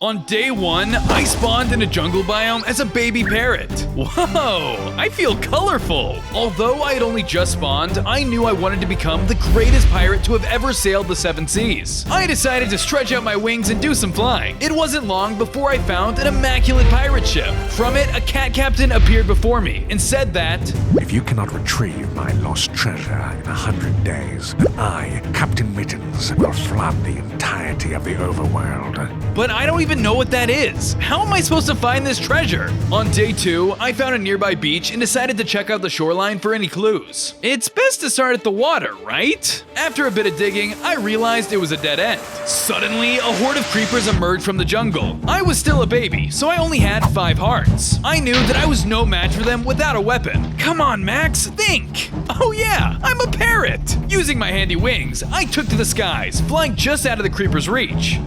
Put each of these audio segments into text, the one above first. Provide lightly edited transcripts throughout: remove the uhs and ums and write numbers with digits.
On day 1, I spawned in a jungle biome as a baby parrot. Whoa, I feel colorful. Although I had only just spawned, I knew I wanted to become the greatest pirate to have ever sailed the 7 seas. I decided to stretch out my wings and do some flying. It wasn't long before I found an immaculate pirate ship. From it, a cat captain appeared before me and said that, "If you cannot retrieve my lost treasure in 100 days, then I, Captain Mittens, will flood the entirety of the overworld." But I don't even know what that is. How am I supposed to find this treasure? On day 2, I found a nearby beach and decided to check out the shoreline for any clues. It's best to start at the water, right? After a bit of digging, I realized it was a dead end. Suddenly, a horde of creepers emerged from the jungle. I was still a baby, so I only had 5 hearts. I knew that I was no match for them without a weapon. Come on, Max, think! Oh yeah, I'm a parrot! Using my handy wings, I took to the skies, flying just out of the creeper's reach.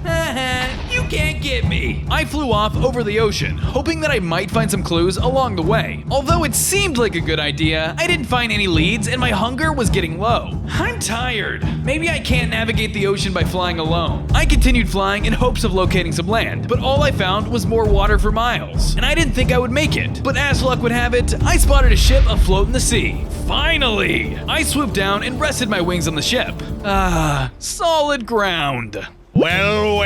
You can't get me! I flew off over the ocean, hoping that I might find some clues along the way. Although it seemed like a good idea, I didn't find any leads and my hunger was getting low. I'm tired. Maybe I can't navigate the ocean by flying alone. I continued flying in hopes of locating some land, but all I found was more water for miles, and I didn't think I would make it. But as luck would have it, I spotted a ship afloat in the sea. Finally! I swooped down and rested my wings on the ship. Solid ground. Well,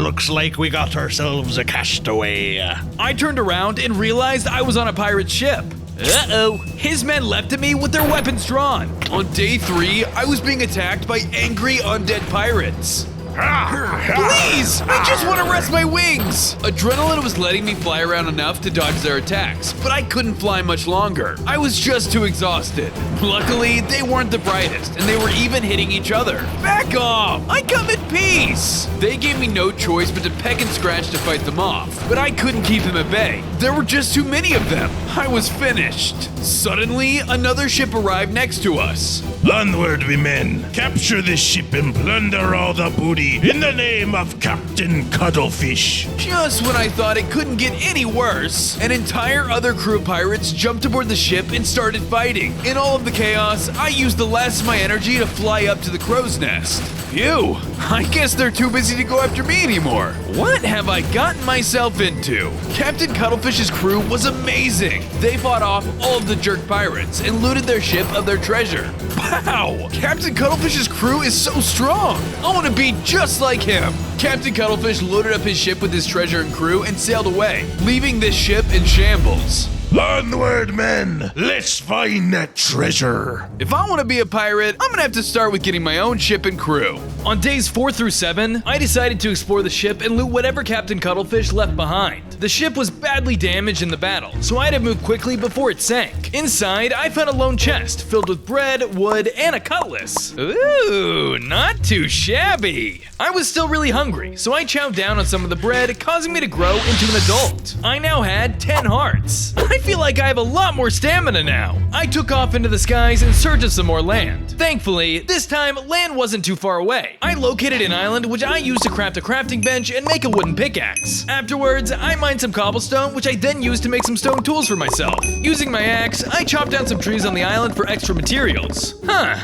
looks like we got ourselves a castaway. I turned around and realized I was on a pirate ship. Uh-oh. His men leapt at me with their weapons drawn. On day 3, I was being attacked by angry undead pirates. Please! I just want to rest my wings! Adrenaline was letting me fly around enough to dodge their attacks, but I couldn't fly much longer. I was just too exhausted. Luckily, they weren't the brightest, and they were even hitting each other. Back off! I come in peace! They gave me no choice but to peck and scratch to fight them off, but I couldn't keep them at bay. There were just too many of them. I was finished. Suddenly, another ship arrived next to us. Onward, we men. Capture this ship and plunder all the booty in the name of Captain Cuttlefish. Just when I thought it couldn't get any worse, an entire other crew of pirates jumped aboard the ship and started fighting. In all of the chaos, I used the last of my energy to fly up to the crow's nest. Phew, I guess they're too busy to go after me anymore. What have I gotten myself into? Captain Cuttlefish's crew was amazing. They fought off all of the jerk pirates and looted their ship of their treasure. Wow, Captain Cuttlefish's crew is so strong. I want to be just like him. Captain Cuttlefish loaded up his ship with his treasure and crew and sailed away, leaving this ship in shambles. Onward, men! Let's find that treasure! If I want to be a pirate, I'm gonna have to start with getting my own ship and crew. On days 4 through 7, I decided to explore the ship and loot whatever Captain Cuttlefish left behind. The ship was badly damaged in the battle, so I had to move quickly before it sank. Inside, I found a lone chest filled with bread, wood, and a cutlass. Ooh, not too shabby. I was still really hungry, so I chowed down on some of the bread, causing me to grow into an adult. I now had 10 hearts. I feel like I have a lot more stamina now. I took off into the skies in search of some more land. Thankfully, this time, land wasn't too far away. I located an island which I used to craft a crafting bench and make a wooden pickaxe. Afterwards, I mined some cobblestone, which I then used to make some stone tools for myself. Using my axe, I chopped down some trees on the island for extra materials.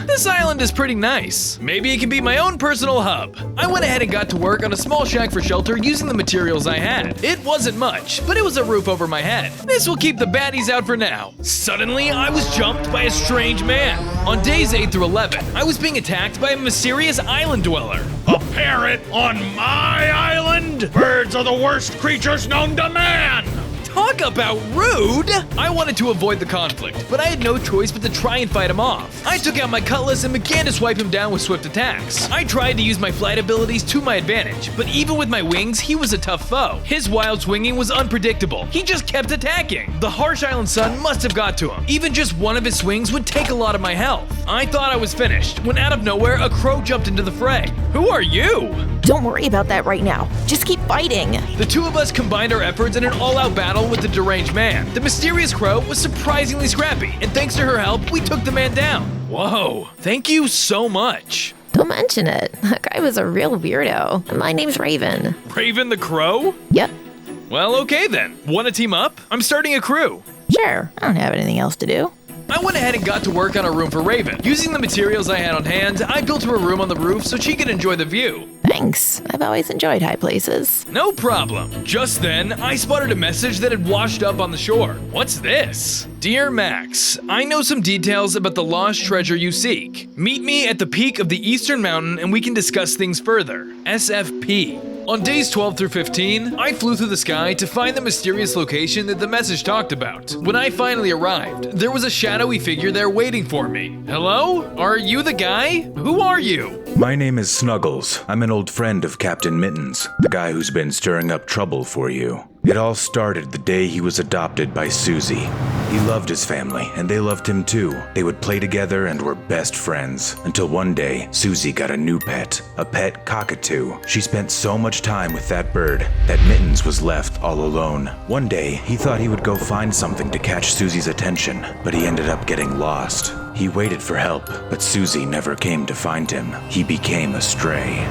This island is pretty nice. Maybe it can be my own personal hub. I went ahead and got to work on a small shack for shelter using the materials I had. It wasn't much, but it was a roof over my head. This will keep the baddies out for now. Suddenly, I was jumped by a strange man. On days 8 through 11, I was being attacked by a mysterious island dweller. A parrot on my island? Birds are the worst creatures known to man! Talk about rude! I wanted to avoid the conflict, but I had no choice but to try and fight him off. I took out my cutlass and began to swipe him down with swift attacks. I tried to use my flight abilities to my advantage, but even with my wings, he was a tough foe. His wild swinging was unpredictable. He just kept attacking. The harsh island sun must have got to him. Even just one of his swings would take a lot of my health. I thought I was finished, when out of nowhere, a crow jumped into the fray. Who are you? Don't worry about that right now. Just keep fighting. The two of us combined our efforts in an all-out battle with the deranged man. The mysterious crow was surprisingly scrappy, and thanks to her help, we took the man down. Whoa, thank you so much. Don't mention it. That guy was a real weirdo. My name's Raven. Raven the crow? Yep. Well, okay then. Want to team up? I'm starting a crew. Sure, I don't have anything else to do. I went ahead and got to work on a room for Raven. Using the materials I had on hand, I built her a room on the roof so she could enjoy the view. Thanks. Thanks. I've always enjoyed high places. No problem. Just then, I spotted a message that had washed up on the shore. What's this? Dear Max, I know some details about the lost treasure you seek. Meet me at the peak of the Eastern Mountain and we can discuss things further. SFP. On days 12 through 15, I flew through the sky to find the mysterious location that the message talked about. When I finally arrived, there was a shadowy figure there waiting for me. Hello? Are you the guy? Who are you? My name is Snuggles. I'm an old friend of Captain Mittens, the guy who's been stirring up trouble for you. It all started the day he was adopted by Susie. He loved his family, and they loved him too. They would play together and were best friends. Until one day, Susie got a new pet, a pet cockatoo. She spent so much time with that bird that Mittens was left all alone. One day, he thought he would go find something to catch Susie's attention, but he ended up getting lost. He waited for help, but Susie never came to find him. He became a stray.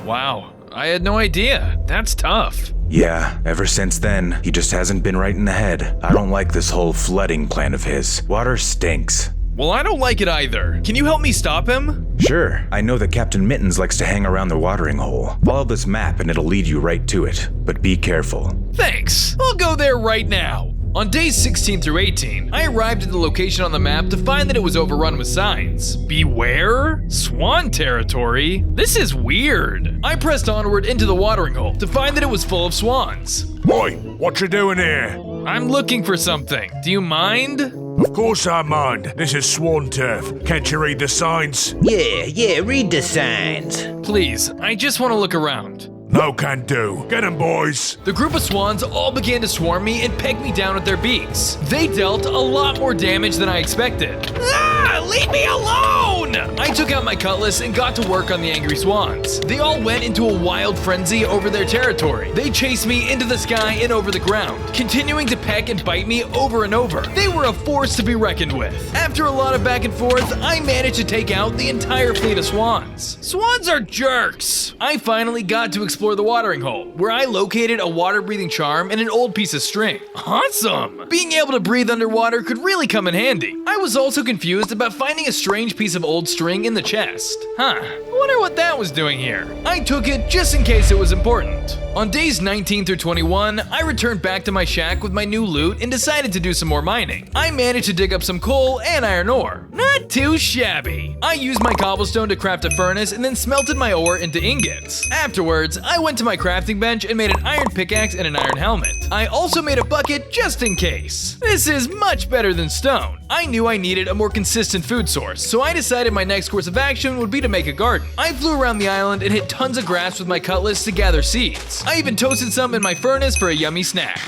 Wow, I had no idea. That's tough. Yeah, ever since then, he just hasn't been right in the head. I don't like this whole flooding plan of his. Water stinks. Well, I don't like it either. Can you help me stop him? Sure, I know that Captain Mittens likes to hang around the watering hole. Follow this map and it'll lead you right to it, but be careful. Thanks. I'll go there right now. On days 16 through 18, I arrived at the location on the map to find that it was overrun with signs. Beware? Swan territory? This is weird. I pressed onward into the watering hole to find that it was full of swans. Boy, what you doing here? I'm looking for something. Do you mind? Of course I mind. This is swan turf. Can't you read the signs? Yeah, read the signs. Please, I just want to look around. No can do. Get 'em, boys. The group of swans all began to swarm me and peg me down with their beaks. They dealt a lot more damage than I expected. Ah, leave me alone! I took out my cutlass and got to work on the angry swans. They all went into a wild frenzy over their territory. They chased me into the sky and over the ground, continuing to peck and bite me over and over. They were a force to be reckoned with. After a lot of back and forth, I managed to take out the entire fleet of swans. Swans are jerks! I finally got to explore the watering hole, where I located a water-breathing charm and an old piece of string. Awesome! Being able to breathe underwater could really come in handy. I was also confused about finding a strange piece of old string in the chest. I wonder what that was doing here. I took it just in case it was important. On days 19 through 21, I returned back to my shack with my new loot and decided to do some more mining. I managed to dig up some coal and iron ore. Not too shabby. I used my cobblestone to craft a furnace and then smelted my ore into ingots. Afterwards, I went to my crafting bench and made an iron pickaxe and an iron helmet. I also made a bucket just in case. This is much better than stone. I knew I needed a more consistent food source, so I decided my next course of action would be to make a garden. I flew around the island and hit tons of grass with my cutlass to gather seeds. I even toasted some in my furnace for a yummy snack.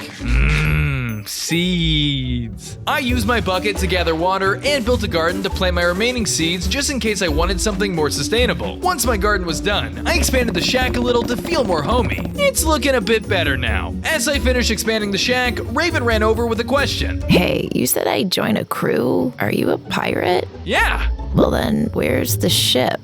Seeds. I used my bucket to gather water and built a garden to plant my remaining seeds just in case I wanted something more sustainable. Once my garden was done, I expanded the shack a little to feel more homey. It's looking a bit better now. As I finished expanding the shack, Raven ran over with a question. Hey, you said I join a crew. Are you a pirate? Yeah. Well then, where's the ship?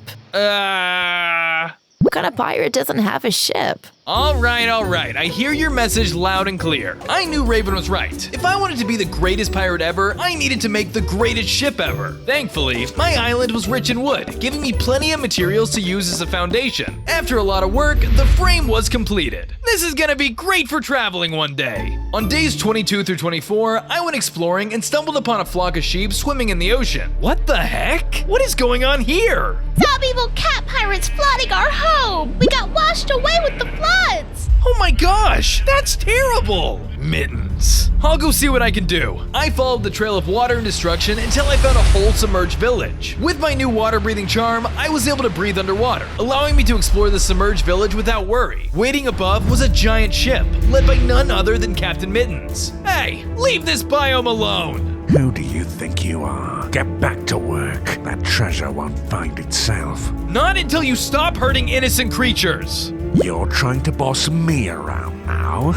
What kind of pirate doesn't have a ship? All right. I hear your message loud and clear. I knew Raven was right. If I wanted to be the greatest pirate ever, I needed to make the greatest ship ever. Thankfully, my island was rich in wood, giving me plenty of materials to use as a foundation. After a lot of work, the frame was completed. This is gonna be great for traveling one day. On days 22 through 24, I went exploring and stumbled upon a flock of sheep swimming in the ocean. What the heck? What is going on here? Top evil cat pirates flooding our home! We got washed away with the floods! Oh my gosh, that's terrible! Mittens. I'll go see what I can do. I followed the trail of water and destruction until I found a whole submerged village. With my new water-breathing charm, I was able to breathe underwater, allowing me to explore the submerged village without worry. Waiting above was a giant ship, led by none other than Captain Mittens. Hey, leave this biome alone! Who do you think you are? Get back to work. That treasure won't find itself. Not until you stop hurting innocent creatures. You're trying to boss me around now?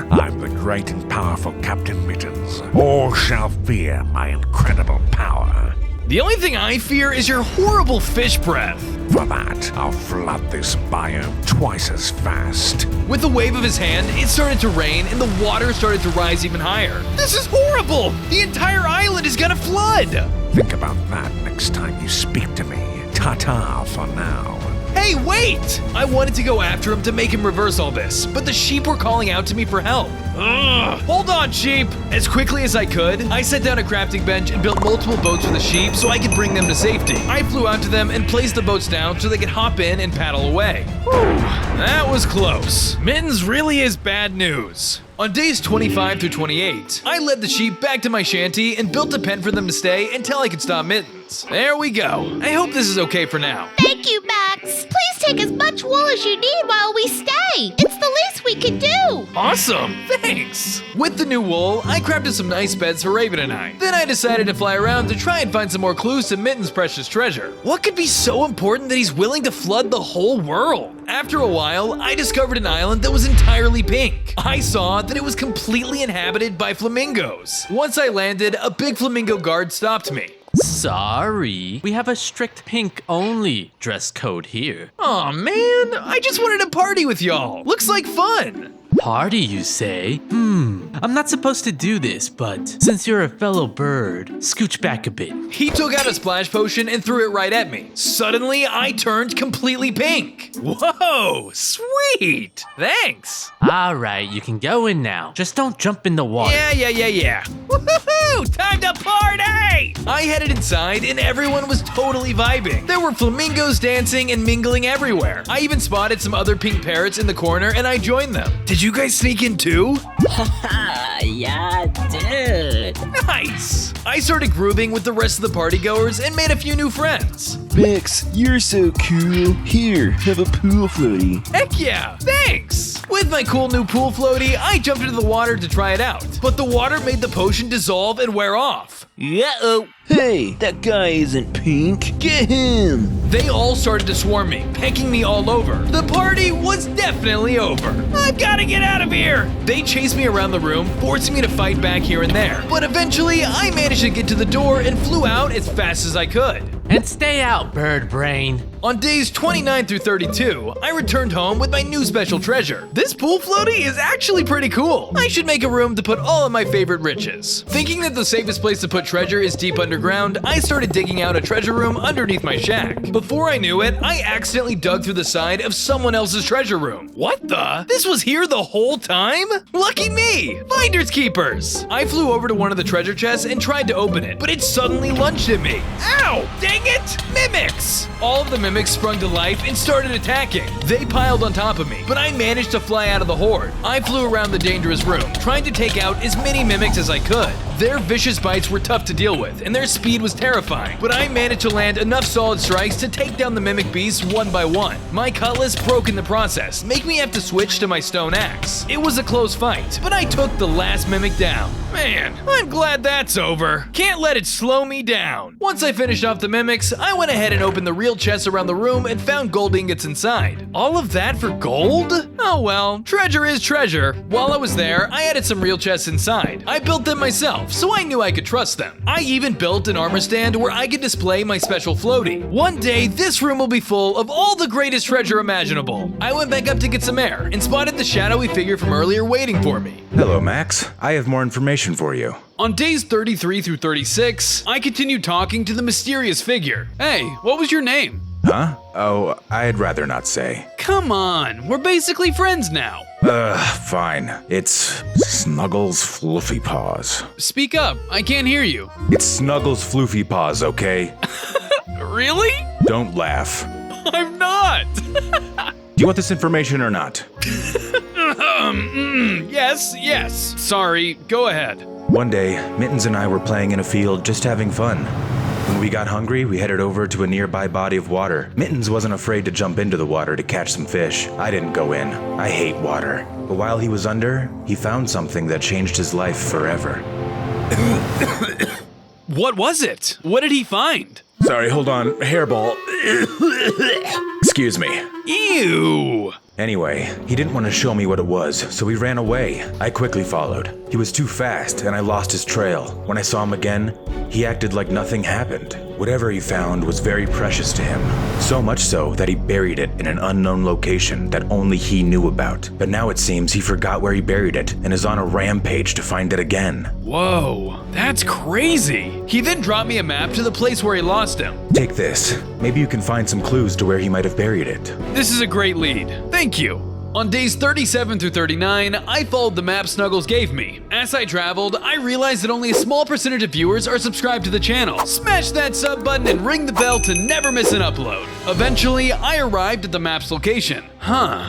I'm the great and powerful Captain Mittens. All shall fear my incredible power. The only thing I fear is your horrible fish breath. For that, I'll flood this biome twice as fast. With a wave of his hand, it started to rain and the water started to rise even higher. This is horrible! The entire island is gonna flood! Think about that next time you speak to me. Ta-ta for now. Hey, wait! I wanted to go after him to make him reverse all this, but the sheep were calling out to me for help. Ugh. Hold on, sheep! As quickly as I could, I set down a crafting bench and built multiple boats for the sheep so I could bring them to safety. I flew out to them and placed the boats down so they could hop in and paddle away. Whew, that was close. Mittens really is bad news. On days 25 through 28, I led the sheep back to my shanty and built a pen for them to stay until I could stop Mittens. There we go. I hope this is okay for now. Thank you, Max. Please take as much wool as you need while we stay. It's the least we can do. Awesome, thanks! With the new wool, I crafted some nice beds for Raven and I. Then I decided to fly around to try and find some more clues to Mittens' precious treasure. What could be so important that he's willing to flood the whole world? After a while, I discovered an island that was entirely pink. I saw that it was completely inhabited by flamingos. Once I landed, a big flamingo guard stopped me. Sorry, we have a strict pink only dress code here. Aw man, I just wanted to party with y'all. Looks like fun. Party, you say? I'm not supposed to do this, but since you're a fellow bird, scooch back a bit. He took out a splash potion and threw it right at me. Suddenly, I turned completely pink. Whoa, sweet. Thanks. All right, you can go in now. Just don't jump in the water. Yeah. Woohoo! Time to party! I headed inside and everyone was totally vibing. There were flamingos dancing and mingling everywhere. I even spotted some other pink parrots in the corner and I joined them. Did you guys sneak in too? Yeah, dude. Nice! I started grooving with the rest of the partygoers and made a few new friends. Bex, you're so cool. Here, have a pool floaty. Heck yeah, thanks! With my cool new pool floaty, I jumped into the water to try it out. But the water made the potion dissolve and wear off. Uh-oh. Hey, that guy isn't pink. Get him. They all started to swarm me, pecking me all over. The party was definitely over. I've got to get out of here. They chased me around the room, forcing me to fight back here and there. But eventually, I managed to get to the door and flew out as fast as I could. And stay out, bird brain. On days 29 through 32, I returned home with my new special treasure. This pool floaty is actually pretty cool. I should make a room to put all of my favorite riches. Thinking that the safest place to put treasure is deep underground, I started digging out a treasure room underneath my shack. Before I knew it, I accidentally dug through the side of someone else's treasure room. What the? This was here the whole time? Lucky me! Finders keepers! I flew over to one of the treasure chests and tried to open it, but it suddenly lunged at me. Ow! Dang it! Mimics! All of the mimics sprung to life and started attacking. They piled on top of me, but I managed to fly out of the horde. I flew around the dangerous room, trying to take out as many mimics as I could. Their vicious bites were tough to deal with, and their speed was terrifying, but I managed to land enough solid strikes to take down the mimic beasts one by one. My cutlass broke in the process, making me have to switch to my stone axe. It was a close fight, but I took the last mimic down. Man, I'm glad that's over. Can't let it slow me down. Once I finished off the mimics, I went ahead and opened the real chests around the room and found gold ingots inside. All of that for gold? Oh well, treasure is treasure. While I was there, I added some real chests inside. I built them myself, so I knew I could trust them. I even built an armor stand where I could display my special floaty. One day, this room will be full of all the greatest treasure imaginable. I went back up to get some air and spotted the shadowy figure from earlier waiting for me. Hello, Max. I have more information for you. On days 33 through 36, I continued talking to the mysterious figure. Hey, what was your name? Huh? Oh, I'd rather not say. Come on, we're basically friends now. Fine. It's Snuggles Fluffy Paws. Speak up, I can't hear you. It's Snuggles Floofy Paws, okay? Really? Don't laugh. I'm not. Do you want this information or not? Yes. Sorry, go ahead. One day, Mittens and I were playing in a field just having fun. When we got hungry, we headed over to a nearby body of water. Mittens wasn't afraid to jump into the water to catch some fish. I didn't go in. I hate water. But while he was under, he found something that changed his life forever. What was it? What did he find? Sorry, hold on. Hairball. Excuse me. Ew! Anyway, he didn't want to show me what it was, so he ran away. I quickly followed. He was too fast, and I lost his trail. When I saw him again, He acted like nothing happened. Whatever he found was very precious to him. So much so that he buried it in an unknown location that only he knew about. But now it seems he forgot where he buried it and is on a rampage to find it again. Whoa, that's crazy. He then dropped me a map to the place where he lost him. Take this. Maybe you can find some clues to where he might have buried it. This is a great lead. Thank you. On days 37 through 39, I followed the map Snuggles gave me. As I traveled, I realized that only a small percentage of viewers are subscribed to the channel. Smash that sub button and ring the bell to never miss an upload. Eventually, I arrived at the map's location.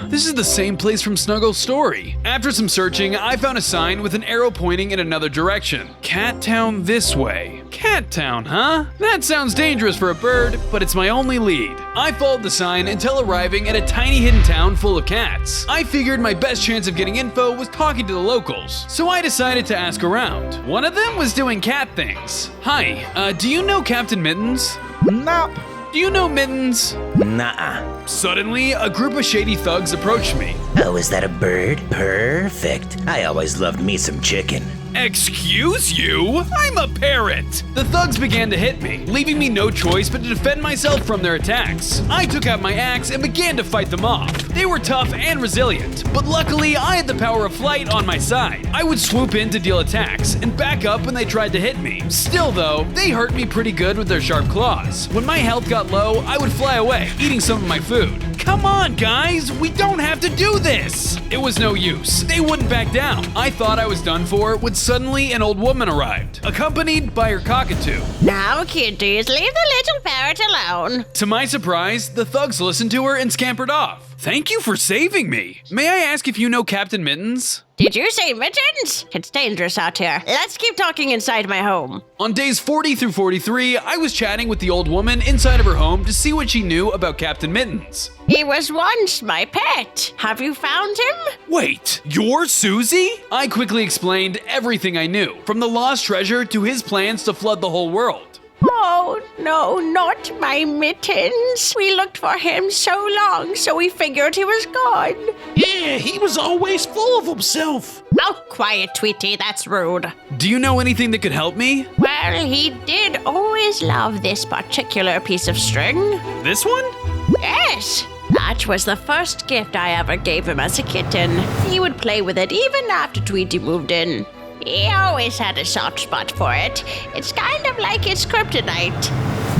This is the same place from Snuggles' story. After some searching, I found a sign with an arrow pointing in another direction. Cat Town this way. Cat Town, huh? That sounds dangerous for a bird, but it's my only lead. I followed the sign until arriving at a tiny hidden town full of cats. I figured my best chance of getting info was talking to the locals, so I decided to ask around. One of them was doing cat things. Hi, do you know Captain Mittens? Nope. Do you know Mittens? Nuh-uh. Suddenly, a group of shady thugs approached me. Oh, is that a bird? Perfect. I always loved me some chicken. Excuse you? I'm a parrot! The thugs began to hit me, leaving me no choice but to defend myself from their attacks. I took out my axe and began to fight them off. They were tough and resilient, but luckily I had the power of flight on my side. I would swoop in to deal attacks and back up when they tried to hit me. Still though, they hurt me pretty good with their sharp claws. When my health got low, I would fly away, eating some of my food. Come on, guys, we don't have to do this! It was no use. They wouldn't back down. I thought I was done for when suddenly an old woman arrived, accompanied by her cockatoo. Now, kiddies, leave the little parrot alone. To my surprise, the thugs listened to her and scampered off. Thank you for saving me. May I ask if you know Captain Mittens? Did you say Mittens? It's dangerous out here. Let's keep talking inside my home. On days 40 through 43, I was chatting with the old woman inside of her home to see what she knew about Captain Mittens. He was once my pet. Have you found him? Wait, you're Susie? I quickly explained everything I knew, from the lost treasure to his plans to flood the whole world. Oh, no, not my Mittens. We looked for him so long, so we figured he was gone. Yeah, he was always full of himself. Oh, quiet, Tweety, that's rude. Do you know anything that could help me? Well, he did always love this particular piece of string. This one? Yes. That was the first gift I ever gave him as a kitten. He would play with it even after Tweety moved in. He always had a soft spot for it. It's kind of like his kryptonite.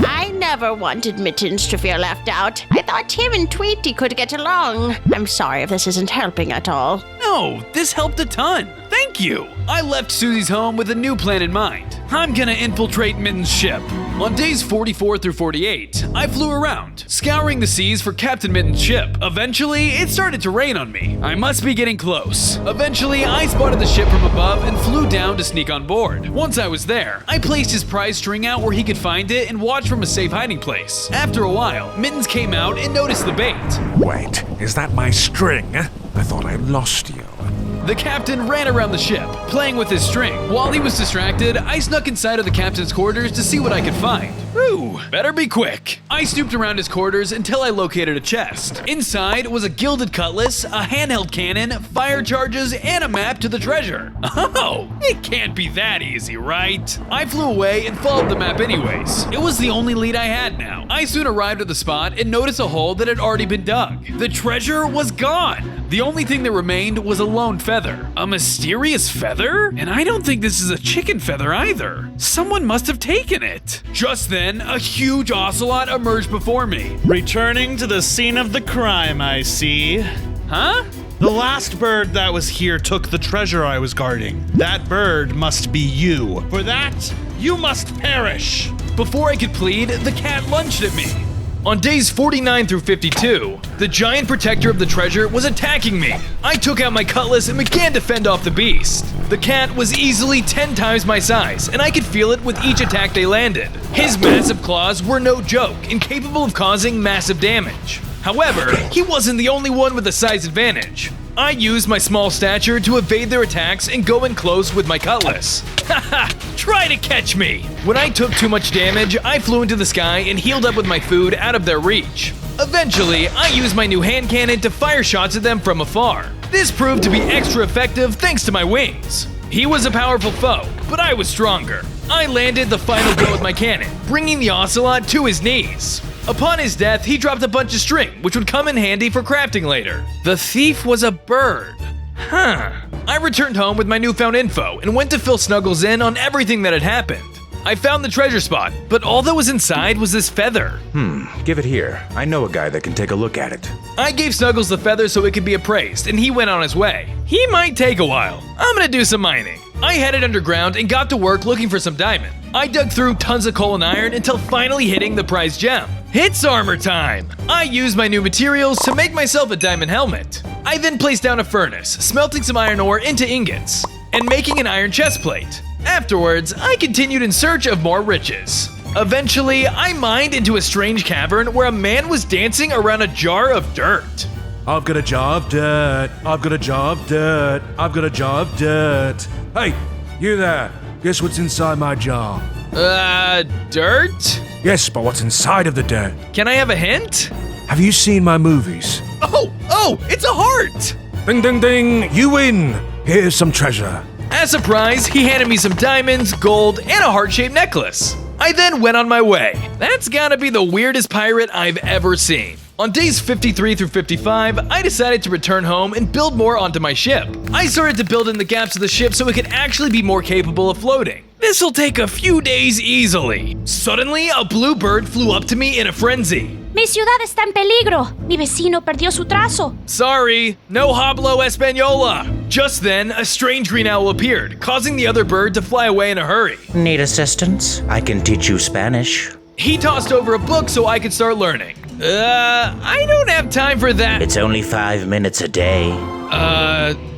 I never wanted Mittens to feel left out. I thought him and Tweety could get along. I'm sorry if this isn't helping at all. No, this helped a ton. Thank you. I left Susie's home with a new plan in mind. I'm gonna infiltrate Mittens' ship. On days 44 through 48, I flew around, scouring the seas for Captain Mittens' ship. Eventually, it started to rain on me. I must be getting close. Eventually, I spotted the ship from above and flew down to sneak on board. Once I was there, I placed his prize string out where he could find it and watch from a safe hiding place. After a while, Mittens came out and noticed the bait. Wait, is that my string? I thought I lost you. The captain ran around the ship, playing with his string. While he was distracted, I snuck inside of the captain's quarters to see what I could find. Ooh, better be quick. I snooped around his quarters until I located a chest. Inside was a gilded cutlass, a handheld cannon, fire charges, and a map to the treasure. Oh, it can't be that easy, right? I flew away and followed the map anyways. It was the only lead I had now. I soon arrived at the spot and noticed a hole that had already been dug. The treasure was gone. The only thing that remained was a lone feather. A mysterious feather? And I don't think this is a chicken feather either. Someone must have taken it. Just then, a huge ocelot emerged before me. Returning to the scene of the crime, I see. Huh? The last bird that was here took the treasure I was guarding. That bird must be you. For that, you must perish. Before I could plead, the cat lunged at me. On days 49 through 52, the giant protector of the treasure was attacking me. I took out my cutlass and began to fend off the beast. The cat was easily 10 times my size, and I could feel it with each attack they landed. His massive claws were no joke and capable of causing massive damage. However, he wasn't the only one with a size advantage. I used my small stature to evade their attacks and go in close with my cutlass. Haha, try to catch me! When I took too much damage, I flew into the sky and healed up with my food out of their reach. Eventually, I used my new hand cannon to fire shots at them from afar. This proved to be extra effective thanks to my wings. He was a powerful foe, but I was stronger. I landed the final blow with my cannon, bringing the ocelot to his knees. Upon his death, he dropped a bunch of string, which would come in handy for crafting later. The thief was a bird. I returned home with my newfound info and went to fill Snuggles in on everything that had happened. I found the treasure spot, but all that was inside was this feather. Give it here. I know a guy that can take a look at it. I gave Snuggles the feather so it could be appraised, and he went on his way. He might take a while. I'm gonna do some mining. I headed underground and got to work looking for some diamond. I dug through tons of coal and iron until finally hitting the prized gem. It's armor time! I used my new materials to make myself a diamond helmet. I then placed down a furnace, smelting some iron ore into ingots, and making an iron chest plate. Afterwards, I continued in search of more riches. Eventually, I mined into a strange cavern where a man was dancing around a jar of dirt. I've got a jar of dirt. I've got a jar of dirt. I've got a jar of dirt. Hey, you there. Guess what's inside my jar? Dirt? Yes, but what's inside of the dirt? Can I have a hint? Have you seen my movies? Oh, it's a heart! Ding, ding, ding. You win. Here's some treasure. As a prize, he handed me some diamonds, gold, and a heart-shaped necklace. I then went on my way. That's gotta be the weirdest pirate I've ever seen. On days 53 through 55, I decided to return home and build more onto my ship. I started to build in the gaps of the ship so it could actually be more capable of floating. This'll take a few days easily. Suddenly, a blue bird flew up to me in a frenzy. Mi ciudad está en peligro. Mi vecino perdió su trazo. Sorry, no hablo española. Just then, a strange green owl appeared, causing the other bird to fly away in a hurry. Need assistance? I can teach you Spanish. He tossed over a book so I could start learning. I don't have time for that. It's only 5 minutes a day.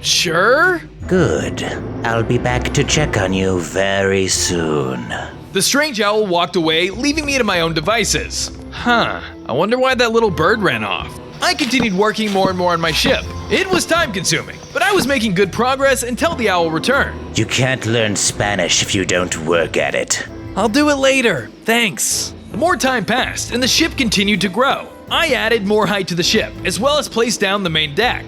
Sure? Good. I'll be back to check on you very soon. The strange owl walked away, leaving me to my own devices. I wonder why that little bird ran off. I continued working more and more on my ship. It was time-consuming, but I was making good progress until the owl returned. You can't learn Spanish if you don't work at it. I'll do it later, thanks. More time passed, and the ship continued to grow. I added more height to the ship, as well as placed down the main deck.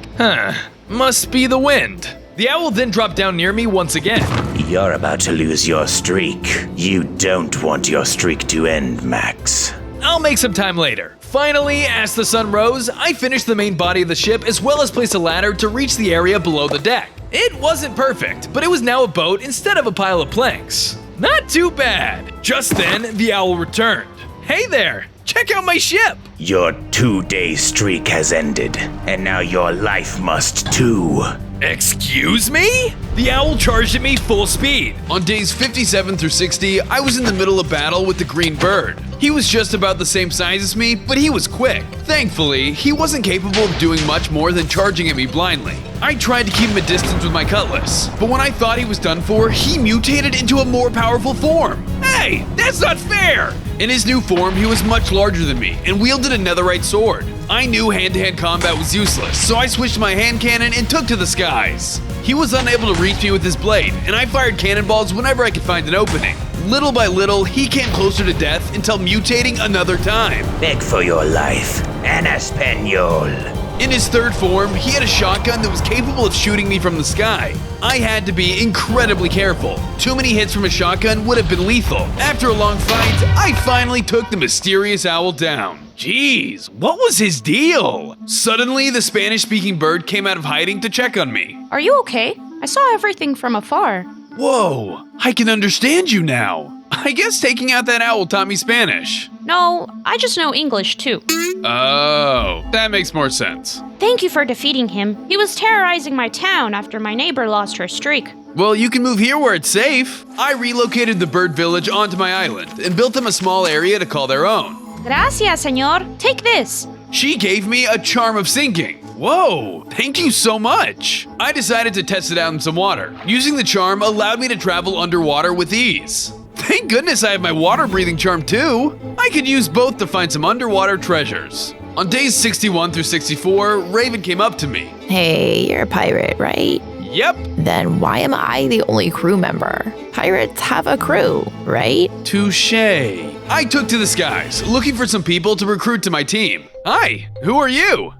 Must be the wind. The owl then dropped down near me once again. You're about to lose your streak. You don't want your streak to end, Max. I'll make some time later. Finally, as the sun rose, I finished the main body of the ship as well as placed a ladder to reach the area below the deck. It wasn't perfect, but it was now a boat instead of a pile of planks. Not too bad. Just then, the owl returned. Hey there, check out my ship. Your 2-day streak has ended, and now your life must too. Excuse me? The owl charged at me full speed. On days 57 through 60, I was in the middle of battle with the green bird. He was just about the same size as me, but he was quick. Thankfully, he wasn't capable of doing much more than charging at me blindly. I tried to keep him at distance with my cutlass, but when I thought he was done for, he mutated into a more powerful form. Hey, that's not fair! In his new form, he was much larger than me and wielded a netherite sword. I knew hand-to-hand combat was useless, so I switched my hand cannon and took to the skies. He was unable to reach me with his blade, and I fired cannonballs whenever I could find an opening. Little by little, he came closer to death until mutating another time. Beg for your life, en español. In his third form, he had a shotgun that was capable of shooting me from the sky. I had to be incredibly careful. Too many hits from a shotgun would have been lethal. After a long fight, I finally took the mysterious owl down. Jeez, what was his deal? Suddenly, the Spanish-speaking bird came out of hiding to check on me. Are you okay? I saw everything from afar. Whoa, I can understand you now. I guess taking out that owl taught me Spanish. No, I just know English too. Oh, that makes more sense. Thank you for defeating him. He was terrorizing my town after my neighbor lost her streak. Well, you can move here where it's safe. I relocated the bird village onto my island and built them a small area to call their own. Gracias, señor. Take this. She gave me a charm of sinking. Whoa, thank you so much. I decided to test it out in some water. Using the charm allowed me to travel underwater with ease. Thank goodness I have my water-breathing charm too. I could use both to find some underwater treasures. On days 61 through 64, Raven came up to me. Hey, you're a pirate, right? Yep. Then why am I the only crew member? Pirates have a crew, right? Touché. I took to the skies, looking for some people to recruit to my team. Hi, who are you?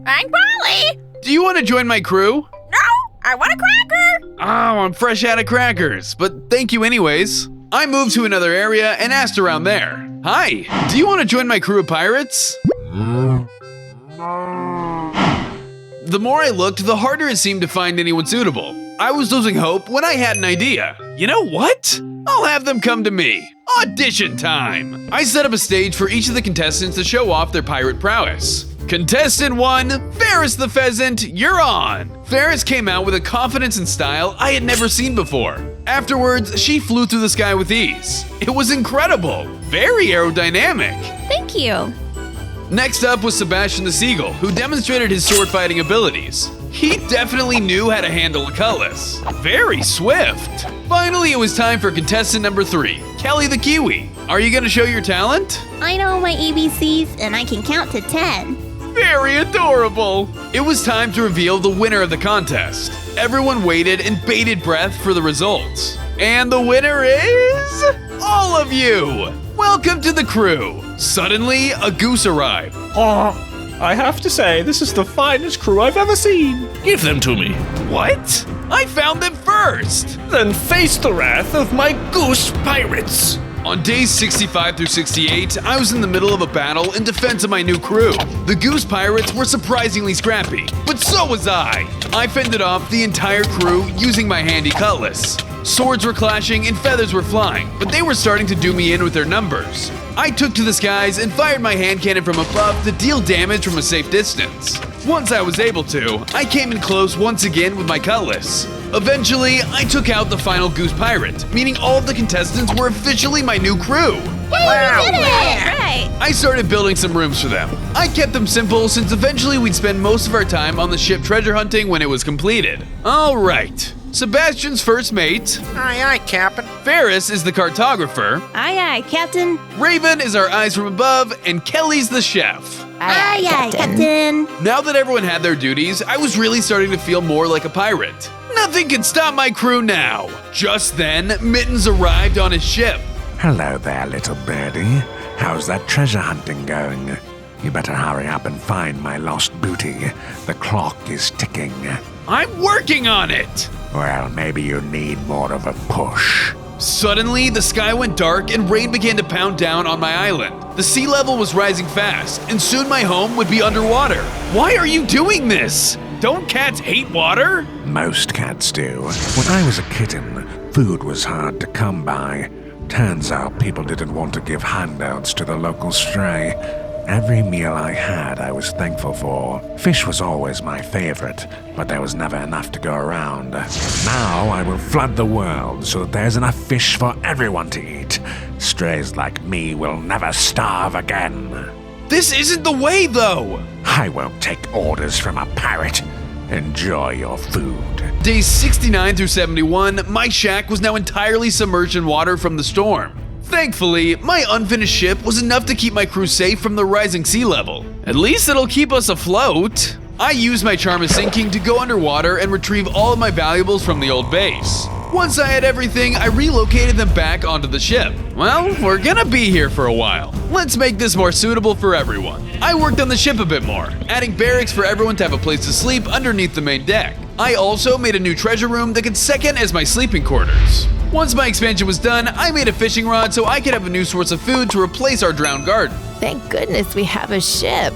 I'm Polly. Do you want to join my crew? No, I want a cracker. Oh, I'm fresh out of crackers, but thank you anyways. I moved to another area and asked around there. Hi, do you want to join my crew of pirates? The more I looked, the harder it seemed to find anyone suitable. I was losing hope when I had an idea. You know what? I'll have them come to me. Audition time! I set up a stage for each of the contestants to show off their pirate prowess. Contestant 1, Ferris the Pheasant, you're on! Ferris came out with a confidence and style I had never seen before. Afterwards, she flew through the sky with ease. It was incredible, very aerodynamic. Thank you. Next up was Sebastian the Seagull, who demonstrated his sword fighting abilities. He definitely knew how to handle a cutlass. Very swift. Finally, it was time for contestant number 3, Kelly the Kiwi. Are you gonna show your talent? I know my ABCs and I can count to 10. Very adorable. It was time to reveal the winner of the contest. Everyone waited in bated breath for the results. And the winner is... all of you! Welcome to the crew. Suddenly, a goose arrived. I have to say, this is the finest crew I've ever seen. Give them to me. What? I found them first! Then face the wrath of my goose pirates. On days 65 through 68, I was in the middle of a battle in defense of my new crew. The Goose Pirates were surprisingly scrappy, but so was I. I fended off the entire crew using my handy cutlass. Swords were clashing and feathers were flying, but they were starting to do me in with their numbers. I took to the skies and fired my hand cannon from above to deal damage from a safe distance. Once I was able to, I came in close once again with my cutlass. Eventually, I took out the final Goose Pirate, meaning all of the contestants were officially my new crew. Wow! We did it! Right. I started building some rooms for them. I kept them simple since eventually we'd spend most of our time on the ship treasure hunting when it was completed. All right. Sebastian's first mate. Aye, aye, Captain. Ferris is the cartographer. Aye, aye, Captain. Raven is our eyes from above, and Kelly's the chef. Aye, aye, Captain. Now that everyone had their duties, I was really starting to feel more like a pirate. Nothing can stop my crew now. Just then, Mittens arrived on his ship. Hello there, little birdie. How's that treasure hunting going? You better hurry up and find my lost booty. The clock is ticking. I'm working on it! Well, maybe you need more of a push. Suddenly, the sky went dark and rain began to pound down on my island. The sea level was rising fast, and soon my home would be underwater. Why are you doing this? Don't cats hate water? Most cats do. When I was a kitten, food was hard to come by. Turns out people didn't want to give handouts to the local stray. Every meal I had, I was thankful for. Fish was always my favorite, but there was never enough to go around. Now I will flood the world so that there's enough fish for everyone to eat. Strays like me will never starve again. This isn't the way, though! I won't take orders from a pirate. Enjoy your food. Days 69 through 71, my shack was now entirely submerged in water from the storm. Thankfully, my unfinished ship was enough to keep my crew safe from the rising sea level. At least it'll keep us afloat. I used my charm of sinking to go underwater and retrieve all of my valuables from the old base. Once I had everything, I relocated them back onto the ship. Well, we're gonna be here for a while. Let's make this more suitable for everyone. I worked on the ship a bit more, adding barracks for everyone to have a place to sleep underneath the main deck. I also made a new treasure room that could second as my sleeping quarters. Once my expansion was done, I made a fishing rod so I could have a new source of food to replace our drowned garden. Thank goodness we have a ship.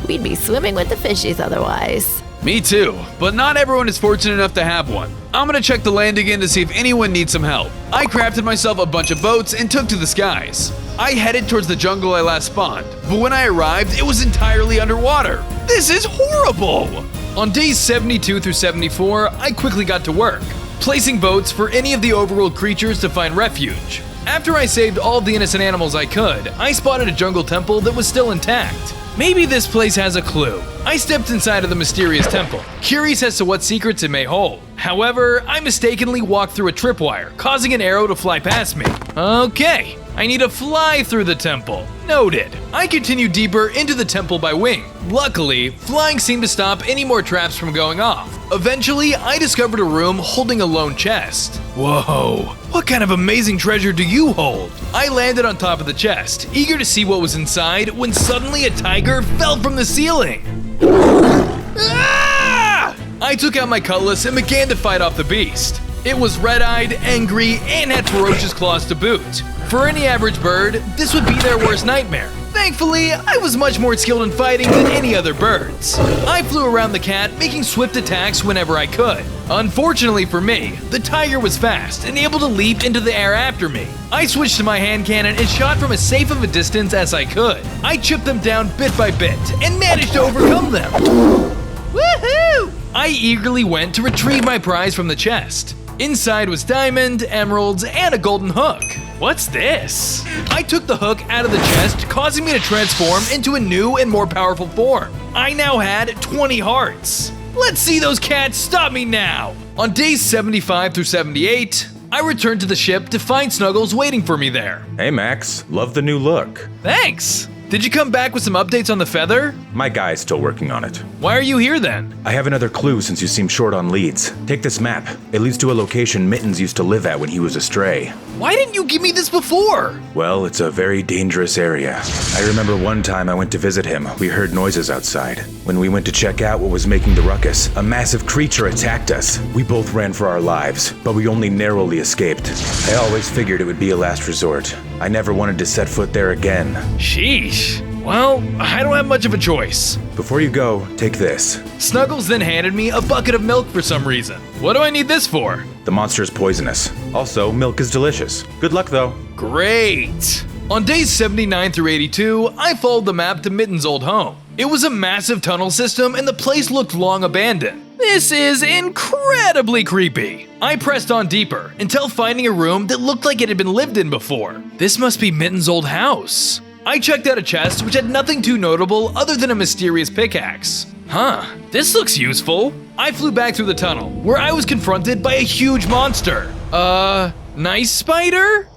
We'd be swimming with the fishies otherwise. Me too, but not everyone is fortunate enough to have one. I'm gonna check the land again to see if anyone needs some help. I crafted myself a bunch of boats and took to the skies. I headed towards the jungle I last spawned, but when I arrived, it was entirely underwater. This is horrible! On days 72 through 74, I quickly got to work, placing boats for any of the overworld creatures to find refuge. After I saved all of the innocent animals I could, I spotted a jungle temple that was still intact. Maybe this place has a clue. I stepped inside of the mysterious temple, curious as to what secrets it may hold. However, I mistakenly walked through a tripwire, causing an arrow to fly past me. Okay, I need to fly through the temple. Noted. I continued deeper into the temple by wing. Luckily, flying seemed to stop any more traps from going off. Eventually, I discovered a room holding a lone chest. Whoa, what kind of amazing treasure do you hold? I landed on top of the chest, eager to see what was inside, when suddenly a tiger fell from the ceiling. Ah! I took out my cutlass and began to fight off the beast. It was red-eyed, angry, and had ferocious claws to boot. For any average bird, this would be their worst nightmare. Thankfully, I was much more skilled in fighting than any other birds. I flew around the cat, making swift attacks whenever I could. Unfortunately for me, the tiger was fast and able to leap into the air after me. I switched to my hand cannon and shot from as safe of a distance as I could. I chipped them down bit by bit and managed to overcome them. Woohoo! I eagerly went to retrieve my prize from the chest. Inside was diamond, emeralds, and a golden hook. What's this? I took the hook out of the chest, causing me to transform into a new and more powerful form. I now had 20 hearts. Let's see those cats stop me now! On days 75 through 78, I returned to the ship to find Snuggles waiting for me there. Hey Max, love the new look. Thanks! Did you come back with some updates on the feather? My guy's still working on it. Why are you here then? I have another clue since you seem short on leads. Take this map. It leads to a location Mittens used to live at when he was a stray. Why didn't you give me this before? Well, it's a very dangerous area. I remember one time I went to visit him. We heard noises outside. When we went to check out what was making the ruckus, a massive creature attacked us. We both ran for our lives, but we only narrowly escaped. I always figured it would be a last resort. I never wanted to set foot there again. Sheesh. Well, I don't have much of a choice. Before you go, take this. Snuggles then handed me a bucket of milk for some reason. What do I need this for? The monster is poisonous. Also, milk is delicious. Good luck though. Great! On days 79 through 82, I followed the map to Mittens' old home. It was a massive tunnel system and the place looked long abandoned. This is incredibly creepy. I pressed on deeper until finding a room that looked like it had been lived in before. This must be Mittens' old house. I checked out a chest which had nothing too notable other than a mysterious pickaxe. Huh, this looks useful. I flew back through the tunnel, where I was confronted by a huge monster. Nice spider?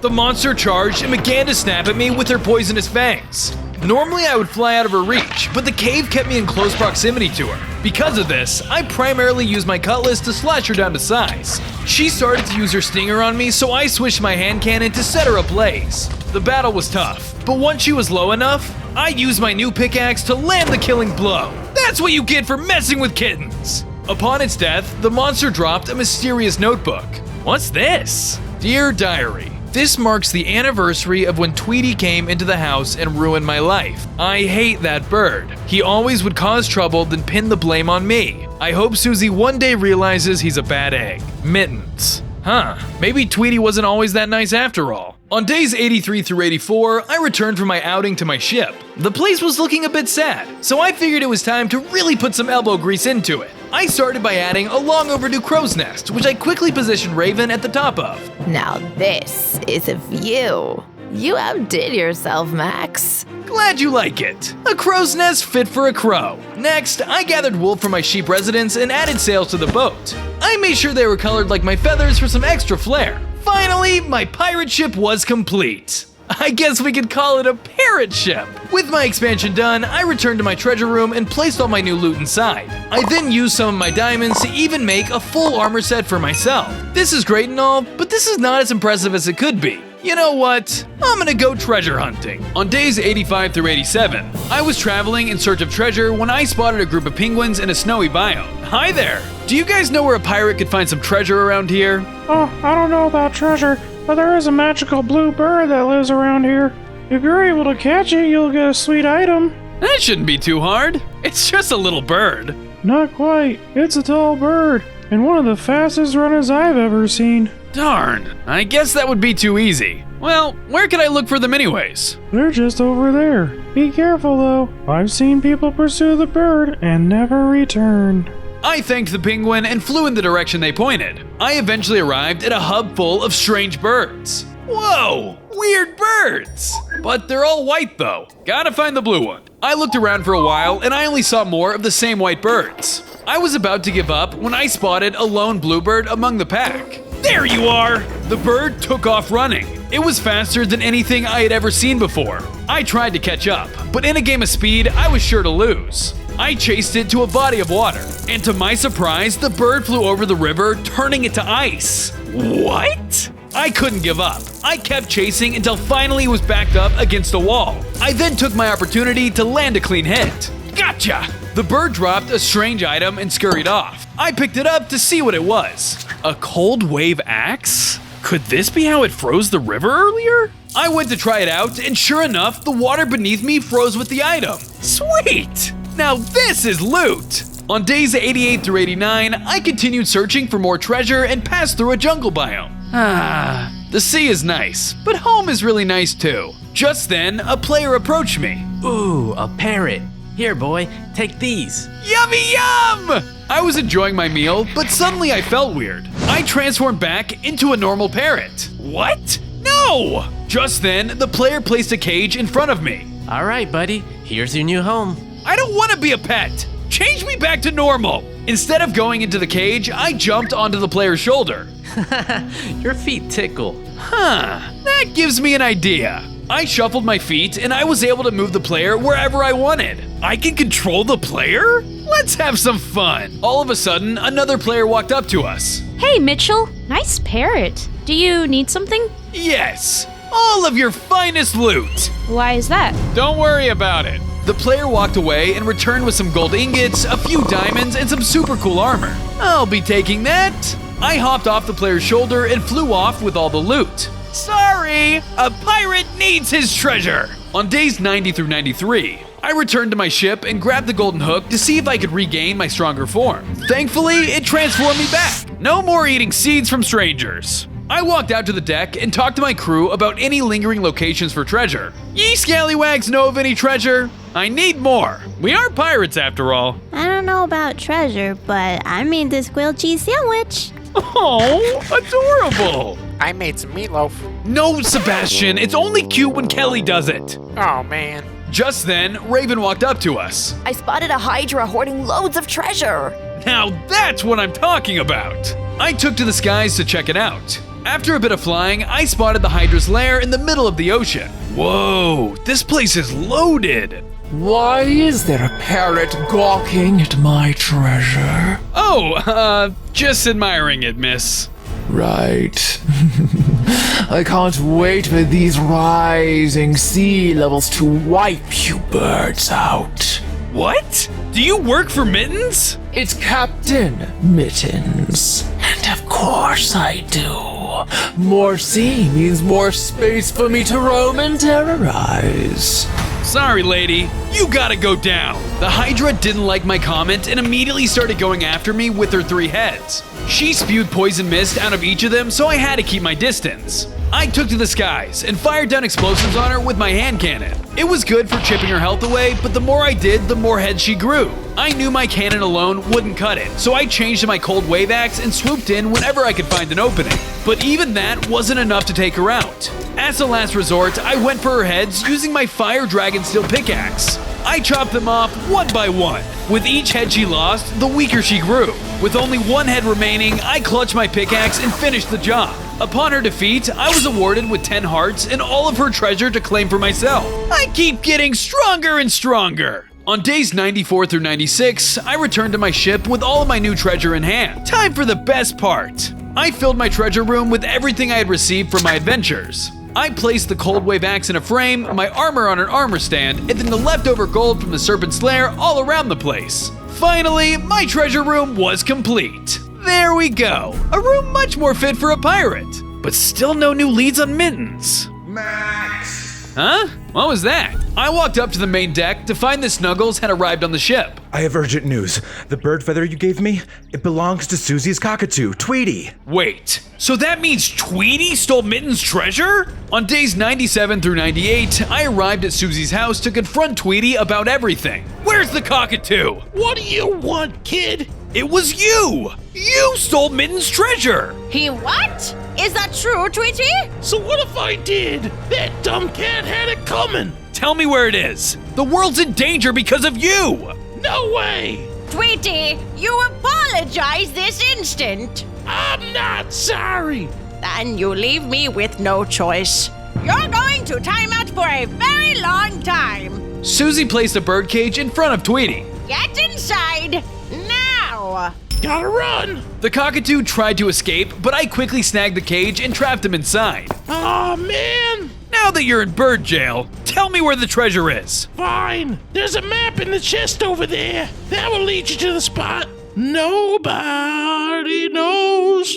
The monster charged and began to snap at me with her poisonous fangs. Normally I would fly out of her reach, but the cave kept me in close proximity to her. Because of this, I primarily used my cutlass to slash her down to size. She started to use her stinger on me, so I switched my hand cannon to set her ablaze. The battle was tough, but once she was low enough, I used my new pickaxe to land the killing blow. That's what you get for messing with kittens! Upon its death, the monster dropped a mysterious notebook. What's this? Dear Diary, this marks the anniversary of when Tweety came into the house and ruined my life. I hate that bird. He always would cause trouble, then pin the blame on me. I hope Susie one day realizes he's a bad egg. Mittens. Huh, maybe Tweety wasn't always that nice after all. On days 83 through 84, I returned from my outing to my ship. The place was looking a bit sad, so I figured it was time to really put some elbow grease into it. I started by adding a long overdue crow's nest, which I quickly positioned Raven at the top of. Now this is a view. You outdid yourself, Max. Glad you like it. A crow's nest fit for a crow. Next, I gathered wool from my sheep residence and added sails to the boat. I made sure they were colored like my feathers for some extra flair. Finally, my pirate ship was complete. I guess we could call it a parrot ship. With my expansion done, I returned to my treasure room and placed all my new loot inside. I then used some of my diamonds to even make a full armor set for myself. This is great and all, but this is not as impressive as it could be. You know what? I'm gonna go treasure hunting. On days 85 through 87, I was traveling in search of treasure when I spotted a group of penguins in a snowy biome. Hi there! Do you guys know where a pirate could find some treasure around here? Oh, I don't know about treasure, but there is a magical blue bird that lives around here. If you're able to catch it, you'll get a sweet item. That shouldn't be too hard. It's just a little bird. Not quite. It's a tall bird, and one of the fastest runners I've ever seen. Darn, I guess that would be too easy. Well, where could I look for them anyways? They're just over there. Be careful though. I've seen people pursue the bird and never return. I thanked the penguin and flew in the direction they pointed. I eventually arrived at a hub full of strange birds. Whoa, weird birds! But they're all white though. Gotta find the blue one. I looked around for a while and I only saw more of the same white birds. I was about to give up when I spotted a lone bluebird among the pack. There you are! The bird took off running. It was faster than anything I had ever seen before. I tried to catch up, but in a game of speed, I was sure to lose. I chased it to a body of water, and to my surprise, the bird flew over the river, turning it to ice. What? I couldn't give up. I kept chasing until finally it was backed up against a wall. I then took my opportunity to land a clean hit. Gotcha! The bird dropped a strange item and scurried off. I picked it up to see what it was. A cold wave axe? Could this be how it froze the river earlier? I went to try it out, and sure enough, the water beneath me froze with the item. Sweet! Now this is loot! On days 88 through 89, I continued searching for more treasure and passed through a jungle biome. The sea is nice, but home is really nice too. Just then, a player approached me. Ooh, a parrot. Here, boy, take these. Yummy yum! I was enjoying my meal, but suddenly I felt weird. I transformed back into a normal parrot. What? No! Just then, the player placed a cage in front of me. All right, buddy, here's your new home. I don't want to be a pet. Change me back to normal. Instead of going into the cage, I jumped onto the player's shoulder. Your feet tickle. That gives me an idea. I shuffled my feet and I was able to move the player wherever I wanted. I can control the player? Let's have some fun. All of a sudden, another player walked up to us. Hey, Mitchell. Nice parrot. Do you need something? Yes, all of your finest loot. Why is that? Don't worry about it. The player walked away and returned with some gold ingots, a few diamonds, and some super cool armor. I'll be taking that. I hopped off the player's shoulder and flew off with all the loot. Sorry, a pirate needs his treasure. On days 90 through 93, I returned to my ship and grabbed the golden hook to see if I could regain my stronger form. Thankfully, it transformed me back. No more eating seeds from strangers. I walked out to the deck and talked to my crew about any lingering locations for treasure. Ye scallywags know of any treasure? I need more. We are pirates after all. I don't know about treasure, but I made this grilled cheese sandwich. Oh, adorable. I made some meatloaf. No, Sebastian, it's only cute when Kelly does it. Oh, man. Just then, Raven walked up to us. I spotted a hydra hoarding loads of treasure. Now that's what I'm talking about. I took to the skies to check it out. After a bit of flying, I spotted the hydra's lair in the middle of the ocean. Whoa, this place is loaded. Why is there a parrot gawking at my treasure? Oh, just admiring it, miss. Right. I can't wait for these rising sea levels to wipe you birds out. What? Do you work for Mittens? It's Captain Mittens. And of course I do. More sea means more space for me to roam and terrorize. Sorry, lady. You gotta go down. The Hydra didn't like my comment and immediately started going after me with her 3 heads. She spewed poison mist out of each of them, so I had to keep my distance. I took to the skies and fired down explosives on her with my hand cannon. It was good for chipping her health away, but the more I did, the more heads she grew. I knew my cannon alone wouldn't cut it, so I changed to my cold wave axe and swooped in whenever I could find an opening. But even that wasn't enough to take her out. As a last resort, I went for her heads using my fire dragon steel pickaxe. I chopped them off one by one. With each head she lost, the weaker she grew. With only 1 head remaining, I clutched my pickaxe and finished the job. Upon her defeat, I was awarded with 10 hearts and all of her treasure to claim for myself. I keep getting stronger and stronger. On days 94 through 96, I returned to my ship with all of my new treasure in hand. Time for the best part. I filled my treasure room with everything I had received from my adventures. I placed the cold wave axe in a frame, my armor on an armor stand, and then the leftover gold from the serpent's lair all around the place. Finally, my treasure room was complete. There we go. A room much more fit for a pirate. But still no new leads on Mittens. Max! Huh? What was that? I walked up to the main deck to find that Snuggles had arrived on the ship. I have urgent news. The bird feather you gave me, it belongs to Susie's cockatoo, Tweety. Wait, so that means Tweety stole Mittens' treasure? On days 97 through 98, I arrived at Susie's house to confront Tweety about everything. Where's the cockatoo? What do you want, kid? It was you! You stole Mittens' treasure! He what? Is that true, Tweety? So what if I did? That dumb cat had it coming. Tell me where it is. The world's in danger because of you! No way! Tweety, you apologize this instant. I'm not sorry. Then you leave me with no choice. You're going to time out for a very long time. Susie placed a birdcage in front of Tweety. Get inside now! Gotta run! The cockatoo tried to escape, but I quickly snagged the cage and trapped him inside. Aw, man! Now Now that you're in bird jail, tell me where the treasure is. Fine. There's a map in the chest over there. That will lead you to the spot. Nobody knows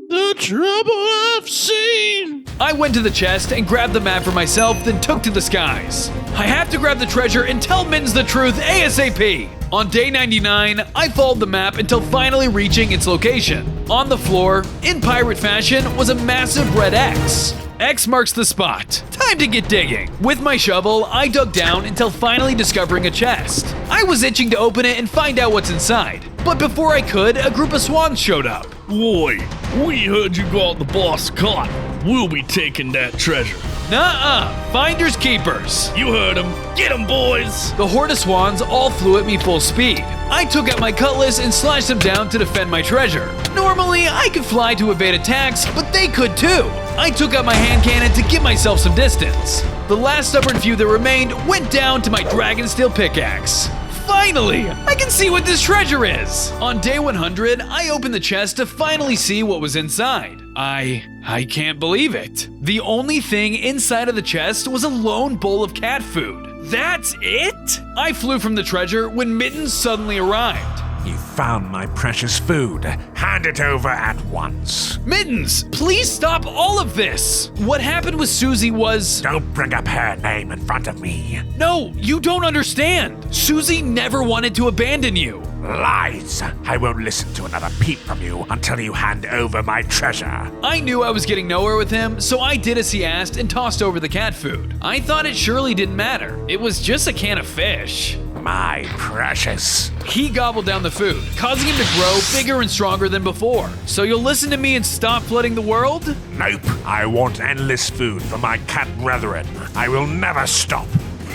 the trouble I've seen. I went to the chest and grabbed the map for myself, then took to the skies. I have to grab the treasure and tell Mittens the truth ASAP. On day 99, I followed the map until finally reaching its location. On the floor, in pirate fashion, was a massive red X. X marks the spot. Time to get digging. With my shovel, I dug down until finally discovering a chest. I was itching to open it and find out what's inside. But before I could, a group of swans showed up. Boy, we heard you got the boss caught. We'll be taking that treasure. Nuh-uh, finders keepers. You heard him. Get him, boys. The horde of swans all flew at me full speed. I took out my cutlass and slashed them down to defend my treasure. Normally, I could fly to evade attacks, but they could too. I took out my hand cannon to give myself some distance. The last stubborn few that remained went down to my dragon steel pickaxe. Finally, I can see what this treasure is. On day 100, I opened the chest to finally see what was inside. I can't believe it. The only thing inside of the chest was a lone bowl of cat food. That's it? I flew from the treasure when Mittens suddenly arrived. You found my precious food. Hand it over at once. Mittens, please stop all of this. What happened with Susie was... Don't bring up her name in front of me. No, you don't understand. Susie never wanted to abandon you. Lies! I won't listen to another peep from you until you hand over my treasure. I knew I was getting nowhere with him, so I did as he asked and tossed over the cat food. I thought it surely didn't matter. It was just a can of fish. My precious. He gobbled down the food, causing him to grow bigger and stronger than before. So you'll listen to me and stop flooding the world? Nope. I want endless food for my cat brethren. I will never stop.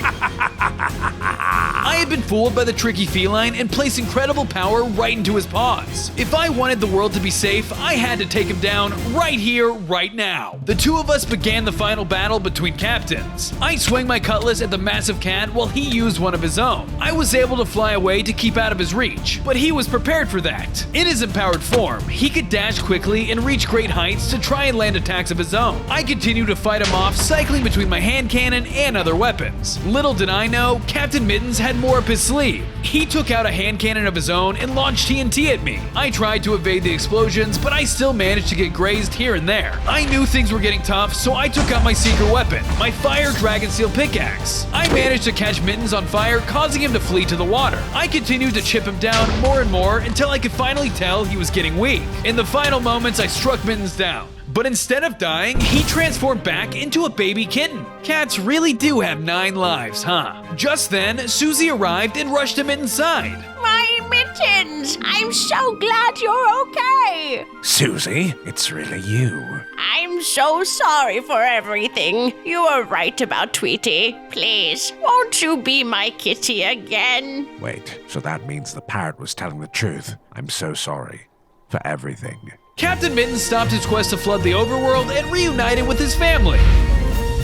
I had been fooled by the tricky feline and placed incredible power right into his paws. If I wanted the world to be safe, I had to take him down right here, right now. The two of us began the final battle between captains. I swung my cutlass at the massive cat while he used one of his own. I was able to fly away to keep out of his reach, but he was prepared for that. In his empowered form, he could dash quickly and reach great heights to try and land attacks of his own. I continued to fight him off, cycling between my hand cannon and other weapons. Little did I know, Captain Mittens had more up his sleeve. He took out a hand cannon of his own and launched TNT at me. I tried to evade the explosions, but I still managed to get grazed here and there. I knew things were getting tough, so I took out my secret weapon, my fire dragon steel pickaxe. I managed to catch Mittens on fire, causing him to flee to the water. I continued to chip him down more and more until I could finally tell he was getting weak. In the final moments, I struck Mittens down. But instead of dying, he transformed back into a baby kitten. Cats really do have 9 lives, huh? Just then, Susie arrived and rushed him inside. My Mittens! I'm so glad you're okay! Susie, it's really you. I'm so sorry for everything. You were right about Tweety. Please, won't you be my kitty again? Wait, so that means the parrot was telling the truth. I'm so sorry for everything. Captain Mittens stopped his quest to flood the overworld and reunited with his family.